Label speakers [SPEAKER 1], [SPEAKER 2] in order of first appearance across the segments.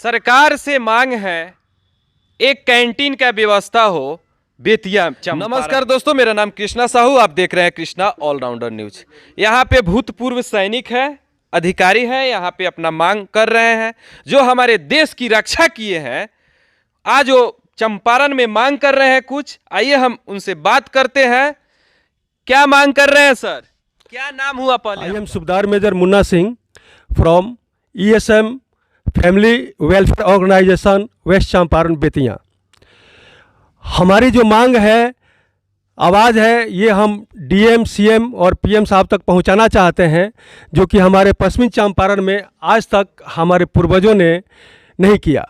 [SPEAKER 1] सरकार से मांग है एक कैंटीन का व्यवस्था हो बेतिया चंपारण। नमस्कार दोस्तों, मेरा नाम कृष्णा साहू, आप देख रहे हैं कृष्णा ऑलराउंडर न्यूज। यहाँ पे भूतपूर्व सैनिक है, अधिकारी हैं, यहाँ पे अपना मांग कर रहे हैं, जो हमारे देश की रक्षा किए हैं। आज वो चंपारण में मांग कर रहे हैं कुछ। आइए हम उनसे बात करते हैं। क्या मांग कर रहे हैं सर? क्या नाम हुआ पहले?
[SPEAKER 2] I am Subedar major Munna Singh from ESM family welfare organization west Champaran Bettiah. हमारी जो मांग है, आवाज़ है, ये हम DM, CM और PM साहब तक पहुंचाना चाहते हैं, जो कि हमारे पश्चिमी चंपारण में आज तक हमारे पूर्वजों ने नहीं किया।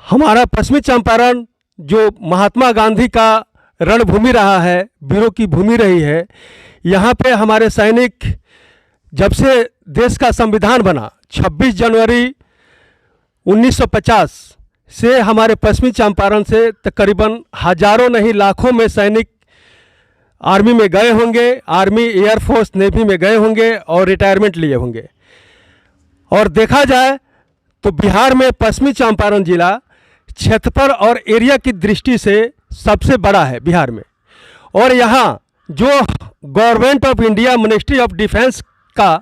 [SPEAKER 2] हमारा पश्चिमी चंपारण जो महात्मा गांधी का रणभूमि रहा है, वीरों की भूमि रही है, यहाँ पे हमारे सैनिक जब से देश का संविधान बना 26 जनवरी 1950 से हमारे पश्चिमी चंपारण से तकरीबन हजारों नहीं लाखों में सैनिक आर्मी में गए होंगे, आर्मी, एयरफोर्स, नेवी में गए होंगे और रिटायरमेंट लिए होंगे। और देखा जाए तो बिहार में पश्चिमी चंपारण जिला क्षेत्रफल और एरिया की दृष्टि से सबसे बड़ा है बिहार में। और यहाँ जो government of India ministry of defence का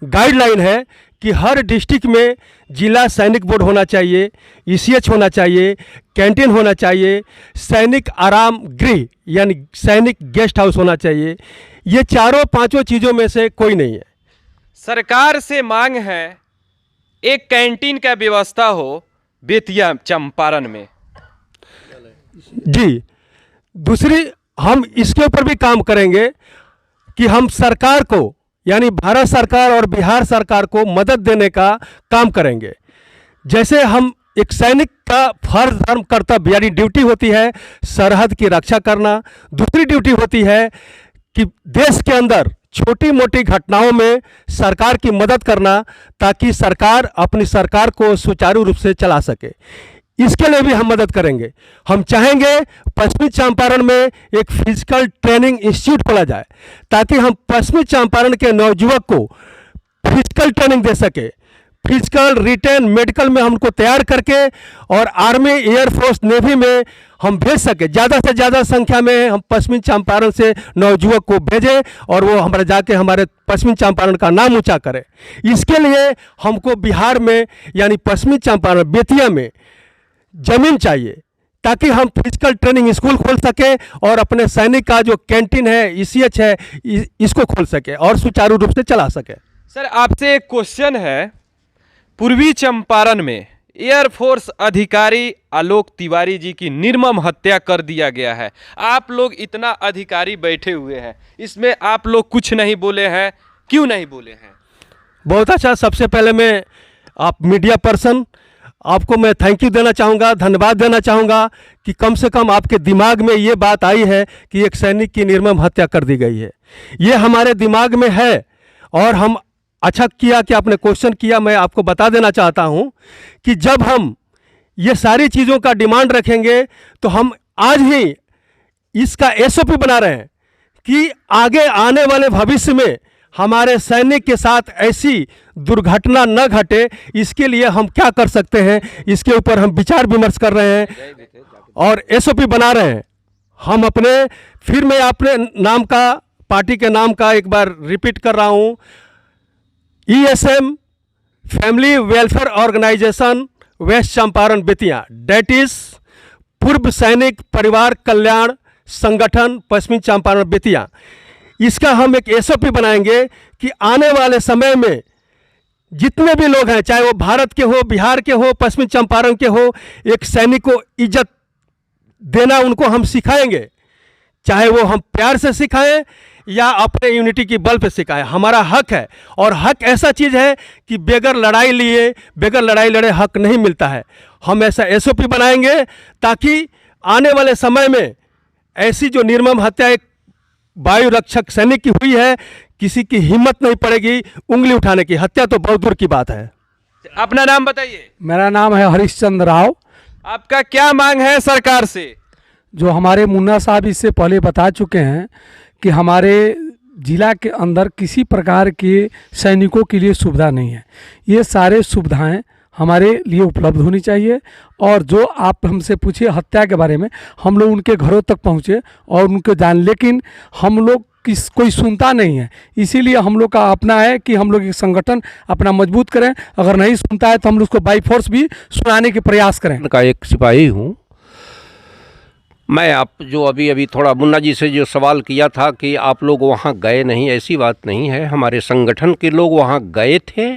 [SPEAKER 2] गाइडलाइन है कि हर डिस्ट्रिक्ट में जिला सैनिक बोर्ड होना चाहिए, ECH होना चाहिए, कैंटीन होना चाहिए, सैनिक आराम गृह यानी सैनिक गेस्ट हाउस होना चाहिए। ये चारों पांचों चीज़ों में से कोई नहीं है।
[SPEAKER 1] सरकार से मांग है एक कैंटीन का व्यवस्था हो बेतिया चंपारण में।
[SPEAKER 2] जी, दूसरी हम इसके ऊपर भी काम करेंगे कि हम सरकार को यानी भारत सरकार और बिहार सरकार को मदद देने का काम करेंगे। जैसे हम एक सैनिक का फर्ज, धर्म, कर्तव्य यानी ड्यूटी होती है सरहद की रक्षा करना, दूसरी ड्यूटी होती है कि देश के अंदर छोटी मोटी घटनाओं में सरकार की मदद करना, ताकि सरकार अपनी सरकार को सुचारू रूप से चला सके। इसके लिए भी हम मदद करेंगे। हम चाहेंगे पश्चिमी चंपारण में एक फिजिकल ट्रेनिंग इंस्टीट्यूट खोला जाए, ताकि हम पश्चिमी चंपारण के नवयुवक को फिजिकल ट्रेनिंग दे सके। फिजिकल, रिटेन, मेडिकल में हम उनको तैयार करके और आर्मी, एयरफोर्स, नेवी में हम भेज सके। ज़्यादा से ज़्यादा संख्या में हम पश्चिमी चंपारण से नवयुवक को भेजें और वो हमारे जाके हमारे पश्चिमी चंपारण का नाम ऊँचा करे। इसके लिए हमको बिहार में यानी पश्चिमी चंपारण बेतिया में जमीन चाहिए, ताकि हम फिजिकल ट्रेनिंग स्कूल खोल सके और अपने सैनिक का जो कैंटीन है, ECH है, इसको खोल सके और सुचारू रूप से चला सके।
[SPEAKER 1] सर, आपसे एक क्वेश्चन है। पूर्वी चंपारण में एयरफोर्स अधिकारी आलोक तिवारी जी की निर्मम हत्या कर दिया गया है। आप लोग इतना अधिकारी बैठे हुए हैं, इसमें आप लोग कुछ नहीं बोले हैं, क्यों नहीं बोले हैं?
[SPEAKER 2] बहुत अच्छा। सबसे पहले मैं आप मीडिया पर्सन, आपको मैं थैंक यू देना चाहूँगा, धन्यवाद देना चाहूँगा कि कम से कम आपके दिमाग में ये बात आई है कि एक सैनिक की निर्मम हत्या कर दी गई है। ये हमारे दिमाग में है और हम अच्छा किया कि आपने क्वेश्चन किया। मैं आपको बता देना चाहता हूँ कि जब हम ये सारी चीज़ों का डिमांड रखेंगे तो हम आज ही इसका SOP बना रहे हैं कि आगे आने वाले भविष्य में हमारे सैनिक के साथ ऐसी दुर्घटना न घटे। इसके लिए हम क्या कर सकते हैं, इसके ऊपर हम विचार विमर्श कर रहे हैं और SOP बना रहे हैं। हम अपने, फिर मैं अपने नाम का, पार्टी के नाम का एक बार रिपीट कर रहा हूँ, ESM family welfare organization west Champaran Bettiah, that is पूर्व सैनिक परिवार कल्याण संगठन पश्चिमी चंपारण बेतिया। इसका हम एक SOP बनाएंगे कि आने वाले समय में जितने भी लोग हैं, चाहे वो भारत के हो, बिहार के हो, पश्चिमी चंपारण के हो, एक सैनिक को इज्जत देना उनको हम सिखाएंगे। चाहे वो हम प्यार से सिखाएं या अपने यूनिटी की बल पे सिखाएं, हमारा हक है। और हक ऐसा चीज़ है कि बगैर लड़ाई लिए, बगैर लड़ाई लड़े हक नहीं मिलता है। हम ऐसा SOP बनाएंगे ताकि आने वाले समय में ऐसी जो निर्मम हत्या एक वायु रक्षक सैनिक की हुई है, किसी की हिम्मत नहीं पड़ेगी उंगली उठाने की। हत्या तो बहुत दूर की बात है।
[SPEAKER 1] अपना नाम बताइए।
[SPEAKER 3] मेरा नाम है हरीशचंद्र राव।
[SPEAKER 1] आपका क्या मांग है सरकार से?
[SPEAKER 3] जो हमारे मुन्ना साहब इससे पहले बता चुके हैं कि हमारे जिला के अंदर किसी प्रकार के सैनिकों के लिए सुविधा नहीं है। ये सारे सुविधाएं हमारे लिए उपलब्ध होनी चाहिए। और जो आप हमसे पूछिए हत्या के बारे में, हम लोग उनके घरों तक पहुँचे और उनको जान, लेकिन हम लोग कोई सुनता नहीं है। इसीलिए हम लोग का अपना है कि हम लोग एक संगठन अपना मजबूत करें, अगर नहीं सुनता है तो हम लोग उसको बाई फोर्स भी सुनाने के प्रयास करें।
[SPEAKER 4] का एक सिपाही हूँ मैं। आप जो अभी थोड़ा मुन्ना जी से जो सवाल किया था कि आप लोग वहाँ गए नहीं, ऐसी बात नहीं है। हमारे संगठन के लोग वहाँ गए थे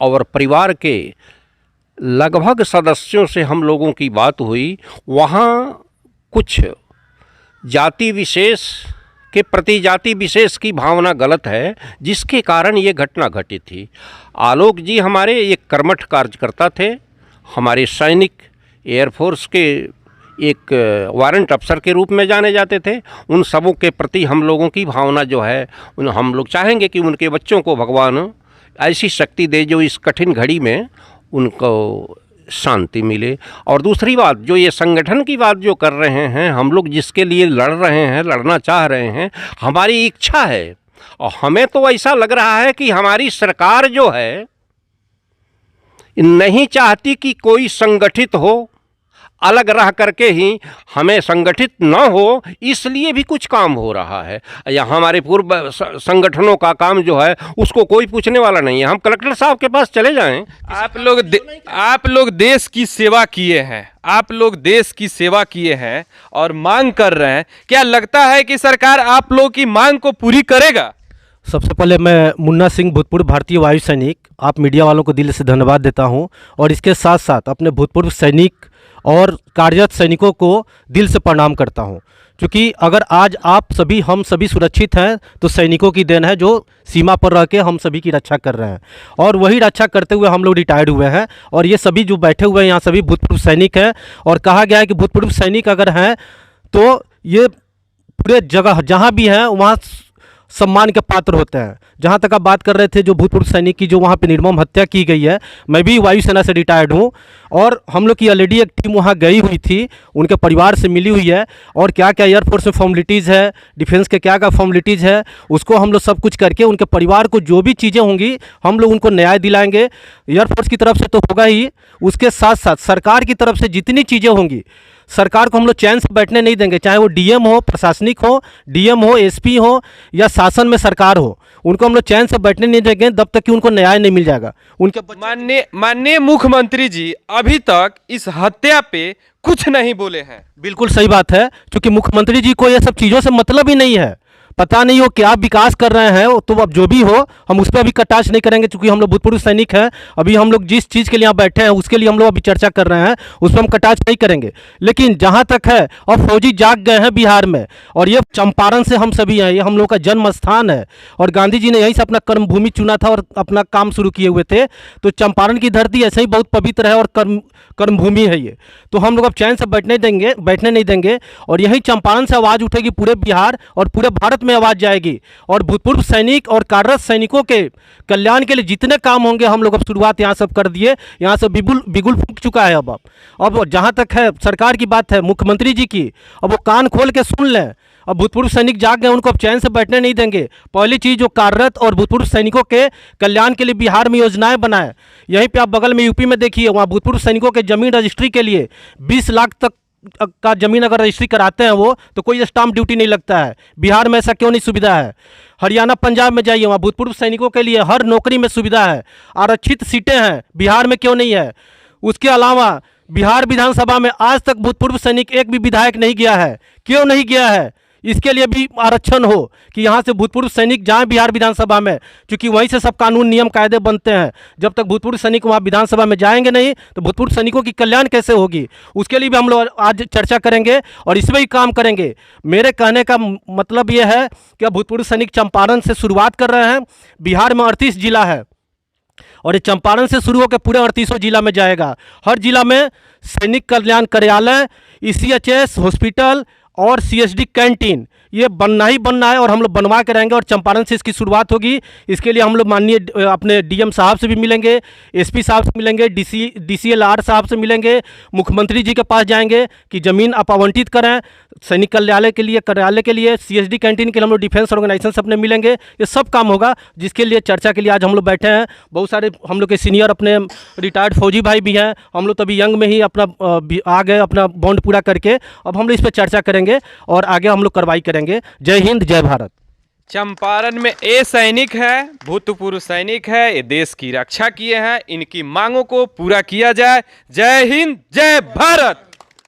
[SPEAKER 4] और परिवार के लगभग सदस्यों से हम लोगों की बात हुई। वहाँ कुछ जाति विशेष के प्रति जाति विशेष की भावना गलत है, जिसके कारण ये घटना घटी थी। आलोक जी हमारे एक कर्मठ कार्यकर्ता थे, हमारे सैनिक, एयरफोर्स के एक वारंट अफसर के रूप में जाने जाते थे। उन सबों के प्रति हम लोगों की भावना जो है, हम लोग चाहेंगे कि उनके बच्चों को भगवान ऐसी शक्ति दे जो इस कठिन घड़ी में उनको शांति मिले। और दूसरी बात, जो ये संगठन की बात जो कर रहे हैं, हम लोग जिसके लिए लड़ रहे हैं, लड़ना चाह रहे हैं, हमारी इच्छा है। और हमें तो ऐसा लग रहा है कि हमारी सरकार जो है नहीं चाहती कि कोई संगठित हो, अलग रह करके ही हमें संगठित न हो, इसलिए भी कुछ काम हो रहा है। या हमारे पूर्व संगठनों का काम जो है उसको कोई पूछने वाला नहीं है। हम कलेक्टर साहब के पास चले जाएं।
[SPEAKER 1] आप लोग देश की सेवा किए हैं, आप लोग देश की सेवा किए हैं और मांग कर रहे हैं। क्या लगता है कि सरकार आप लोग की मांग को पूरी करेगा?
[SPEAKER 2] सबसे पहले मैं मुन्ना सिंह, भूतपूर्व भारतीय वायु सैनिक, आप मीडिया वालों को दिल से धन्यवाद देता हूं। और इसके साथ साथ अपने भूतपूर्व सैनिक और कार्यरत सैनिकों को दिल से प्रणाम करता हूं, क्योंकि अगर आज आप सभी, हम सभी सुरक्षित हैं तो सैनिकों की देन है, जो सीमा पर रह के हम सभी की रक्षा कर रहे हैं। और वही रक्षा करते हुए हम लोग रिटायर्ड हुए हैं। और ये सभी जो बैठे हुए हैं यहाँ सभी भूतपूर्व सैनिक हैं। और कहा गया है कि भूतपूर्व सैनिक अगर हैं तो ये पूरे जगह जहाँ भी हैं वहाँ सम्मान के पात्र होते हैं। जहाँ तक आप बात कर रहे थे जो भूतपूर्व सैनिक की जो वहाँ पे निर्मम हत्या की गई है, मैं भी वायुसेना से रिटायर्ड हूँ और हम लोग की ऑलरेडी एक टीम वहाँ गई हुई थी, उनके परिवार से मिली हुई है। और क्या क्या एयरफोर्स में फॉर्मेलिटीज़ है, डिफेंस के क्या क्या फॉर्मेलिटीज़ है, उसको हम लोग सब कुछ करके उनके परिवार को जो भी चीज़ें होंगी हम लोग उनको न्याय दिलाएंगे। एयरफोर्स की तरफ से तो होगा ही, उसके साथ साथ सरकार की तरफ से जितनी चीज़ें होंगी, सरकार को हम लोग चैन से बैठने नहीं देंगे। चाहे वो डीएम हो, प्रशासनिक हो, डीएम हो, एसपी हो या शासन में सरकार हो, उनको हम लोग चैन से बैठने नहीं देंगे जब तक कि उनको न्याय नहीं मिल जाएगा। उनके
[SPEAKER 1] माननीय मुख्यमंत्री जी अभी तक इस हत्या पे कुछ नहीं बोले हैं।
[SPEAKER 2] बिल्कुल सही बात है, क्योंकि मुख्यमंत्री जी को ये सब चीज़ों से मतलब ही नहीं है। पता नहीं हो क्या विकास कर रहे हैं, तो अब जो भी हो हम उस पर अभी कटाक्ष नहीं करेंगे, क्योंकि हम लोग भूतपूर्व सैनिक हैं। अभी हम लोग जिस चीज़ के लिए यहाँ बैठे हैं उसके लिए हम लोग अभी चर्चा कर रहे हैं, उस पर हम कटाक्ष नहीं करेंगे। लेकिन जहाँ तक है, और फौजी जाग गए हैं बिहार में, और ये चंपारण से हम सभी हैं, ये हम लोग का जन्म स्थान है और गांधी जी ने यहीं से अपना कर्मभूमि चुना था और अपना काम शुरू किए हुए थे। तो चंपारण की धरती ऐसे ही बहुत पवित्र है और कर्मभूमि है ये। तो हम लोग अब चैन से बैठने नहीं देंगे और यही चंपारण से आवाज़ उठेगी पूरे बिहार और पूरे भारत में आवाज़ जाएगी। और भूतपूर्व सैनिक और कार्यरत सैनिकों के कल्याण के लिए जितने काम होंगे हम लोग अब शुरुआत यहाँ सब कर दिए, यहाँ से बिगुल फूंक चुका है। अब जहाँ तक है सरकार की बात है, मुख्यमंत्री जी की, अब वो कान खोल के सुन लें। अब भूतपूर्व सैनिक जाग गए, उनको अब चैन से बैठने नहीं देंगे। पहली चीज़, जो कार्यरत और भूतपूर्व सैनिकों के कल्याण के लिए बिहार में योजनाएं बनाए। यहीं पे आप बगल में यूपी में देखिए, वहाँ भूतपूर्व सैनिकों के जमीन रजिस्ट्री के लिए 20 लाख तक का जमीन अगर रजिस्ट्री कराते हैं वो, तो कोई स्टाम्प ड्यूटी नहीं लगता है। बिहार में ऐसा क्यों नहीं सुविधा है? हरियाणा, पंजाब में जाइए, वहाँ भूतपूर्व सैनिकों के लिए हर नौकरी में सुविधा है, आरक्षित सीटें हैं। बिहार में क्यों नहीं है? उसके अलावा बिहार विधानसभा में आज तक भूतपूर्व सैनिक एक भी विधायक नहीं गया है। क्यों नहीं गया है? इसके लिए भी आरक्षण हो कि यहाँ से भूतपूर्व सैनिक जाएं बिहार विधानसभा में, क्योंकि वहीं से सब कानून नियम कायदे बनते हैं। जब तक भूतपूर्व सैनिक वहाँ विधानसभा में जाएंगे नहीं तो भूतपूर्व सैनिकों की कल्याण कैसे होगी? उसके लिए भी हम लोग आज चर्चा करेंगे और इसमें ही काम करेंगे। मेरे कहने का मतलब ये है कि अब भूतपूर्व सैनिक चंपारण से शुरुआत कर रहे हैं। बिहार में 38 जिला है और ये चंपारण से शुरू होकर पूरे 38 जिला में जाएगा। हर जिला में सैनिक कल्याण कार्यालय, ECHS हॉस्पिटल और CSD कैंटीन, ये बनना ही बनना है और हम लोग बनवा के रहेंगे और चंपारण से इसकी शुरुआत होगी। इसके लिए हम लोग माननीय अपने डीएम साहब से भी मिलेंगे, एसपी साहब से मिलेंगे, डीसीएलआर साहब से मिलेंगे, मुख्यमंत्री जी के पास जाएंगे कि ज़मीन आप आवंटित करें सैनिक कार्यालय के लिए सीएसडी कैंटीन के लिए हम लोग डिफेंस ऑर्गेनाइजेशन से अपने मिलेंगे। ये सब काम होगा जिसके लिए चर्चा के लिए आज हम लोग बैठे हैं। बहुत सारे हम लोग के सीनियर अपने रिटायर्ड फौजी भाई भी हैं। हम लोग तभी यंग में ही अपना आ गए अपना बॉन्ड पूरा करके। अब हम लोग इस पर चर्चा करेंगे और आगे हम लोग कार्रवाई करेंगे। जय हिंद, जय भारत।
[SPEAKER 1] चंपारण में ये सैनिक है, भूतपूर्व सैनिक है, ये देश की रक्षा किए हैं, इनकी मांगों को पूरा किया जाए। जय हिंद, जय भारत।